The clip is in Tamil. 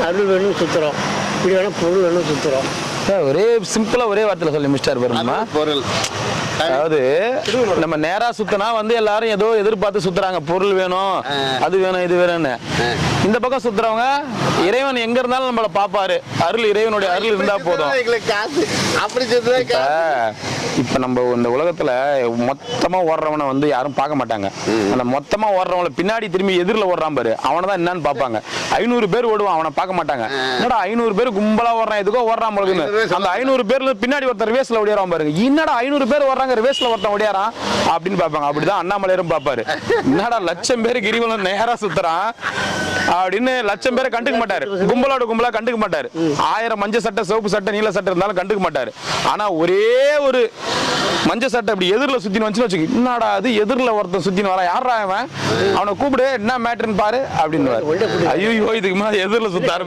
அருள் வேணும் சுற்றுறோம், இப்படி வேணும் பொருள் வேணும் சுற்றுறோம். ஒரே சிம்பிளா ஒரே வார்த்தையில சொல்லி மிஸ்டர் பெருமா. பொருள் அதாவது நம்ம நேரா சுத்தினா வந்து எல்லாரும் ஏதோ எதிர்பார்த்து சுத்துறாங்க, பொருள் வேணும், அது வேணும், இது வேணும்னு. இந்த பக்கம் சுத்துறவங்க இறைவன் எங்க இருந்தாலும் நம்மள பாப்பாரு, அருள் இறைவனுடைய அருள் இருந்தா போதும். இப்ப நம்ம இந்த உலகத்துல மொத்தமா ஓடுறவனை வந்து யாரும் பார்க்க மாட்டாங்க. அந்த மொத்தமா ஓடுறவங்கள பின்னாடி திரும்பி எதிரில் ஓடுறான் பாரு, அவனை தான் என்னன்னு பார்ப்பாங்க. 500 பேர் ஓடுவான், அவனை பார்க்க மாட்டாங்க. என்னடா 500 பேர் கும்பலா ஓடுறான், எதுக்கோ ஓடுறான் போலுக்குன்னு. அந்த 500 பேர்ல பின்னாடி ஒருத்தர் ரிவேஸ்ல ஓடியாரான் பாருங்க. என்னடா 500 பேர் ஓடுறாங்க, ரிவேஸ்ல ஒருத்தன் ஓடியாரான் அப்படின்னு பார்ப்பாங்க. அப்படிதான் அண்ணாமலையரும் பார்ப்பாரு. என்னடா 1,00,000 பேர் கிரிவலம் நேரா சுத்துறான் அப்படின்னு 1,00,000 பேரை கண்டுக்க மாட்டாரு. கும்பலோட கும்பலா கண்டுக்க மாட்டாரு. 1000 மஞ்சள் சட்டை, சிவப்பு சட்டை, நீல சட்டை இருந்தாலும் கண்டுக்க மாட்டாரு. ஆனா ஒரே ஒரு மஞ்சள் சட்டை அப்படி எதிரில் சுத்தின்னு வந்துச்சுன்னு வச்சுக்கோ, என்னடா அது எதிரில் ஒருத்தன் சுத்தின்னு வரான், யாரா அவன், அவனை கூப்பிடு, என்ன மேட்டர்ன்னு பாரு அப்படின்னு. ஐயோ இதுக்கு மேலே எதிரில் சுத்த ஆரம்பிச்சு